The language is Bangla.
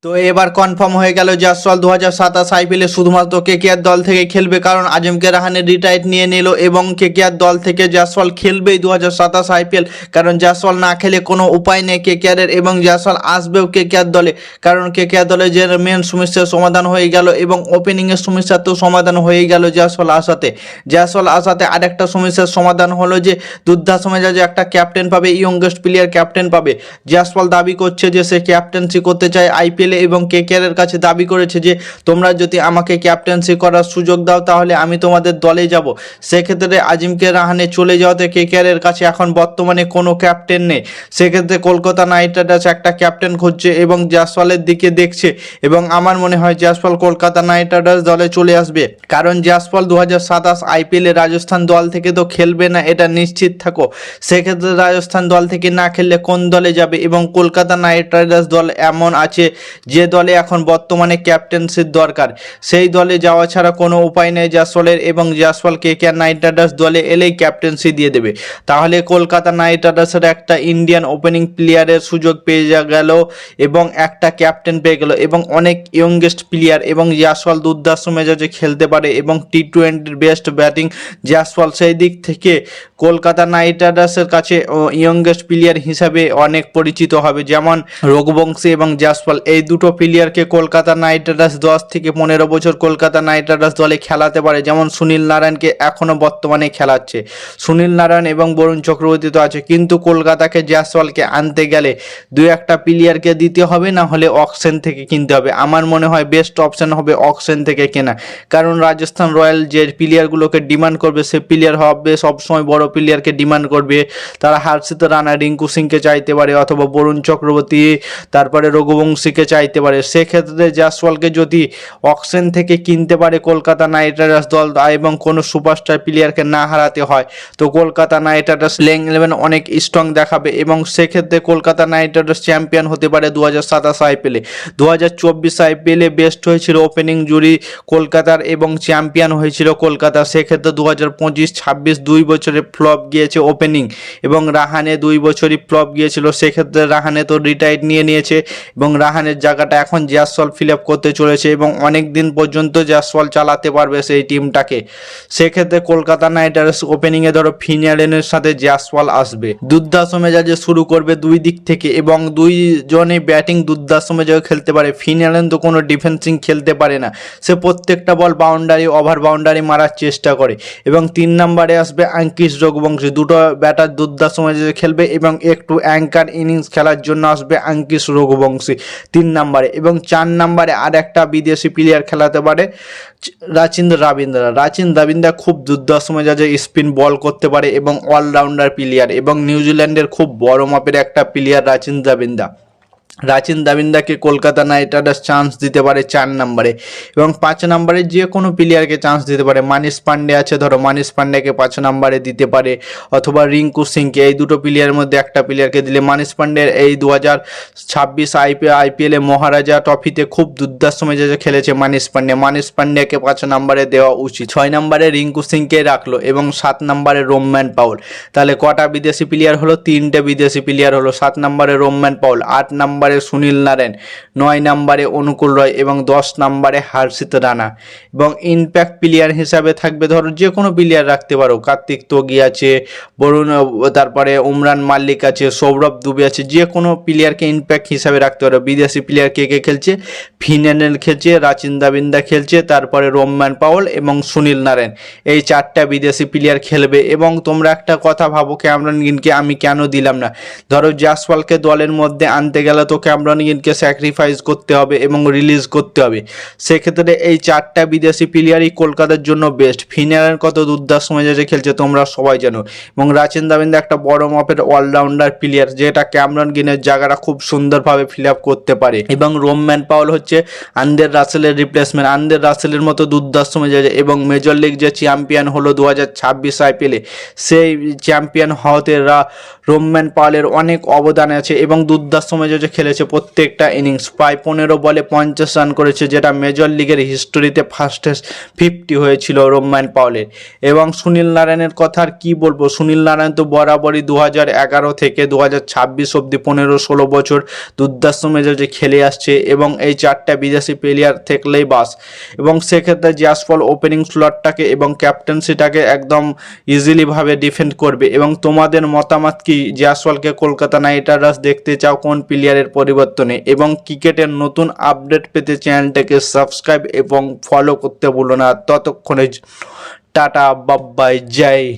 তো এবার কনফার্ম হয়ে গেল জয়সওয়াল 2027 আইপিএলে শুধুমাত্র কেকেআর দল থেকে খেলবে, কারণ আজিমকে রাহানে রিটায়ার নিয়ে নিল এবং কেকেআর দল থেকে জয়সওয়াল খেলবেই 2027 আইপিএল। কারণ জয়সওয়াল না খেলে কোনো উপায় নেই কেকেআরের, এবং জয়সওয়াল আসবেও কেকেআর দলে, কারণ কেকেআর দলে যে মেন সমস্যার সমাধান হয়ে গেল এবং ওপেনিংয়ের সমস্যার তো সমাধান হয়ে গেল জয়সওয়াল আসাতে আরেকটা সমস্যার সমাধান হলো যে দুর্দান্ত মেজাজে একটা ক্যাপ্টেন পাবে, ইয়ংগেস্ট প্লেয়ার ক্যাপ্টেন পাবে। জয়সওয়াল দাবি করছে যে সে ক্যাপ্টেন্সি করতে চায় আইপিএল এবং কেকেআরের কাছে দাবি করেছে যে তোমরা যদি আমাকে ক্যাপ্টেন্সি করার সুযোগ দাও তাহলে আমি তোমাদের দলে যাব। সেক্ষেত্রে আজিমকে রাহানে চলে যাওয়াতে কেকেআরের কাছে এখন বর্তমানে কোনো ক্যাপ্টেন নেই। সেক্ষেত্রে কলকাতা নাইট রাইডার্স একটা ক্যাপ্টেন খুঁজছে এবং জয়সওয়ালের দিকে দেখছে, এবং আমার মনে হয় জয়সওয়াল কলকাতা নাইট রাইডার্স দলে চলে আসবে, কারণ জয়সওয়াল 2027 আইপিএলে রাজস্থান দল থেকে তো খেলবে না, এটা নিশ্চিত থাকো। সেক্ষেত্রে রাজস্থান দল থেকে না খেললে কোন দলে যাবে, এবং কলকাতা নাইট রাইডার্স দল এমন আছে যে দলে এখন বর্তমানে ক্যাপ্টেন্সির দরকার, সেই দলে যাওয়া ছাড়া কোনো উপায় নেই জয়সওয়ালের, এবং জয়সওয়াল কেকেআর নাইট রাইডার্স দলে এলেই ক্যাপ্টেন্সি দিয়ে দেবে। তাহলে কলকাতা নাইট রাইডার্সের একটা ইন্ডিয়ান ওপেনিং প্লেয়ারের সুযোগ পেয়ে গেল এবং একটা ক্যাপ্টেন পেয়ে গেল এবং অনেক ইয়ংগেস্ট প্লেয়ার, এবং জয়সওয়াল দুর্দান্ত মেজাজে খেলতে পারে এবং টি-20 বেস্ট ব্যাটিং জয়সওয়াল। সেই দিক থেকে কলকাতা নাইট রাইডার্সের কাছে ইয়ংগেস্ট প্লেয়ার হিসাবে অনেক পরিচিত হবে, যেমন রঘুবংশী এবং জয়সওয়াল, এই দুটো প্লেয়ারকে কলকাতা নাইট রাইডার্স 10 থেকে 15 বছর কলকাতা নাইট রাইডার্স দলে খেলাতে পারে, যেমন সুনীল নারায়ণকে এখনও বর্তমানে খেলাচ্ছে। সুনীল নারায়ণ এবং বরুণ চক্রবর্তী তো আছে, কিন্তু কলকাতাকে জয়সওয়ালকে আনতে গেলে দু একটা প্লেয়ারকে দিতে হবে, না হলে অকশন থেকে কিনতে হবে। আমার মনে হয় বেস্ট অপশন হবে অকশন থেকে কেনা, কারণ রাজস্থান রয়্যাল যে প্লেয়ারগুলোকে ডিমান্ড করবে সে প্লেয়ার হবে সবসময় বড় প্লেয়ারকে ডিমান্ড করবে। তারা হর্ষিত রানা, রিঙ্কু সিংকে চাইতে পারে, অথবা বরুণ চক্রবর্তী, তারপরে রঘুবংশীকে চাইতে পারে। সেক্ষেত্রে জয়সওয়ালকে যদি অকশন থেকে কিনতে পারে কলকাতা নাইট রাইডার্স দল এবং কোনো সুপারস্টার প্লেয়ারকে না হারাতে হয়, তো কলকাতা নাইট রাইডার্স প্লেইং 11 অনেক স্ট্রং দেখাবে, এবং সেক্ষেত্রে কলকাতা নাইট রাইডার্স চ্যাম্পিয়ন হতে পারে 2027 আইপিএলে। 2024 আইপিএলে বেস্ট হয়েছিল ওপেনিং জুড়ি কলকাতার এবং চ্যাম্পিয়ন হয়েছিল কলকাতা। সেক্ষেত্রে 2025-26 দুই বছরে ফ্লপ গিয়েছে ওপেনিং, এবং রাহানে 2 বছরই ফ্লপ গিয়েছিল। সেক্ষেত্রে রাহানে তো রিটায়ার নিয়ে নিয়েছে এবং রাহানের জায়গাটা এখন জয়সওয়াল ফিল আপ করতে চলেছে, এবং অনেক দিন পর্যন্ত জয়সওয়াল চালাতে পারবে সেই টিমটাকে। সেক্ষেত্রে কলকাতা নাইট রাইডার্স ওপেনিংয়ে ধরো ফিনালেনের সাথে জয়সওয়াল আসবে, দুর্দান্ত মেজাজে শুরু করবে দুই দিক থেকে, এবং দুইজনে ব্যাটিং দুর্দান্ত মেজাজে খেলতে পারে। ফিনালেন তো কোনো ডিফেন্সিং খেলতে পারে না, সে প্রত্যেকটা বল বাউন্ডারি ওভার বাউন্ডারি মারার চেষ্টা করে। এবং 3 নম্বরে আসবে আঙ্কিশ রঘুবংশী, দুটো ব্যাটার দুর্দান্ত মেজাজে খেলবে এবং একটু অ্যাঙ্কার ইনিংস খেলার জন্য আসবে আঙ্কিশ রঘুবংশী 3 নম্বরে। এবং 4 নম্বরে আর একটা বিদেশি প্লেয়ার খেলাতে পারে রাচিন রবীন্দ্রা খুব দুর্দান্ত মেজাজে স্পিন বল করতে পারে এবং অলরাউন্ডার প্লেয়ার, এবং নিউজিল্যান্ডের খুব বড় মাপের একটা প্লেয়ার রাচিন রবীন্দ্রাকে কলকাতা নাইট রাইডার্স চান্স দিতে পারে 4 নম্বরে। এবং 5 নম্বরে যে কোনো প্লেয়ারকে চান্স দিতে পারে, মানিশ পান্ডে আছে ধরো, মানিশ পান্ডেকে 5 নম্বরে দিতে পারে, অথবা রিঙ্কু সিংকে। এই দুটো প্লেয়ারের মধ্যে একটা প্লেয়ারকে দিলে, মানিশ পান্ডের এই 2026 আইপিএলে মহারাজা ট্রফিতে খুব দুর্দান্ত মেজাজে খেলেছে মানিশ পান্ডেকে 5 নম্বরে দেওয়া উচিত। 6 নম্বরে রিঙ্কু সিংকে রাখলো এবং 7 নম্বরে রোম্যান পাউল। তাহলে কটা বিদেশি প্লেয়ার হলো? 3টে বিদেশি প্লেয়ার হলো। 7 নম্বরে রোম্যান পাউল, 8 নম্বরে সুনীল নারায়ণ, 9 নম্বরে অনুকূল রয় এবং 10 নম্বরে হর্ষিত রানা। এবং ইম্প্যাক্ট প্লেয়ার হিসাবে থাকবে ধরো যে কোনো প্লেয়ার রাখতে পারো, কার্তিক তোগি আছে, বরুণ, তারপরে উমরান মাল্লিক আছে, সৌরভ দুবে আছে, যে কোনো প্লেয়ারকে ইম্প্যাক্ট হিসাবে রাখতে পারো। বিদেশি প্লেয়ার কে কে খেলছে? ফিনালেন খেলছে, রাচিন রবীন্দ্রা খেলছে, তারপরে রোম্যান পাউল এবং সুনীল নারায়ণ, এই 4টা বিদেশি প্লেয়ার খেলবে। এবং তোমরা একটা কথা ভাবো, ক্যামেরন গ্রিনকে আমি কেন দিলাম না? ধরো জয়সওয়ালকে দলের মধ্যে আনতে গেলে তো ক্যামেরন গ্রিনকে স্যাক্রিফাইস করতে হবে এবং রিলিজ করতে হবে। সেক্ষেত্রে এই 4টা বিদেশি প্লেয়ারই কলকাতার জন্য বেস্ট। ফিনালেন কত দুর্দান্ত মেজাজে খেলছে তোমরা সবাই জানো, এবং রাচিন রবীন্দ্রা একটা বড় মাপের অলরাউন্ডার প্লেয়ার, যেটা ক্যামেরন গ্রিনের জায়গাটা খুব সুন্দরভাবে ফিল আপ করতে পারে। এবং রোম্যান পাউল হচ্ছে আন্দ্রে রাসেলের রিপ্লেসমেন্ট, আন্দ্রে রাসেলের মতো দুর্দান্ত মেজাজে, এবং মেজর লিগ যে চ্যাম্পিয়ন হলো 2026 আইপিএলে, সেই চ্যাম্পিয়ন হওয়াতে রোম্যান পাউলের অনেক অবদান আছে এবং দুর্দান্ত মেজাজে খেলে খেলেছে প্রত্যেকটা ইনিংস, প্রায় 15 বলে 50 রান করেছে, যেটা মেজর লিগের হিস্টোরিতে ফার্স্টেস্ট 50 হয়েছিল রোম্যান পাওয়েলের। এবং সুনীল নারায়ণের কথা আর কী বলবো, সুনীল নারায়ণ তো বরাবরই 2011 থেকে 2026 অবধি 15-16 বছর দুর্দান্ত মেজাজে খেলে আসছে, এবং এই 4টা বিদেশি প্লেয়ার থাকলেই বাস। এবং সেক্ষেত্রে জয়সওয়াল ওপেনিং স্লটটাকে এবং ক্যাপ্টেন্সিটাকে একদম ইজিলিভাবে ডিফেন্ড করবে। এবং তোমাদের মতামত কি, জয়সওয়ালকে কলকাতা নাইট রাইডার্স দেখতে চাও কোন প্লেয়ারের পরিবর্তনে? এবং ক্রিকেটের নতুন আপডেট পেতে চ্যানেলটাকে সাবস্ক্রাইব এবং ফলো করতে ভুলো না। ততক্ষণে টাটা, বাই বাই, জয়।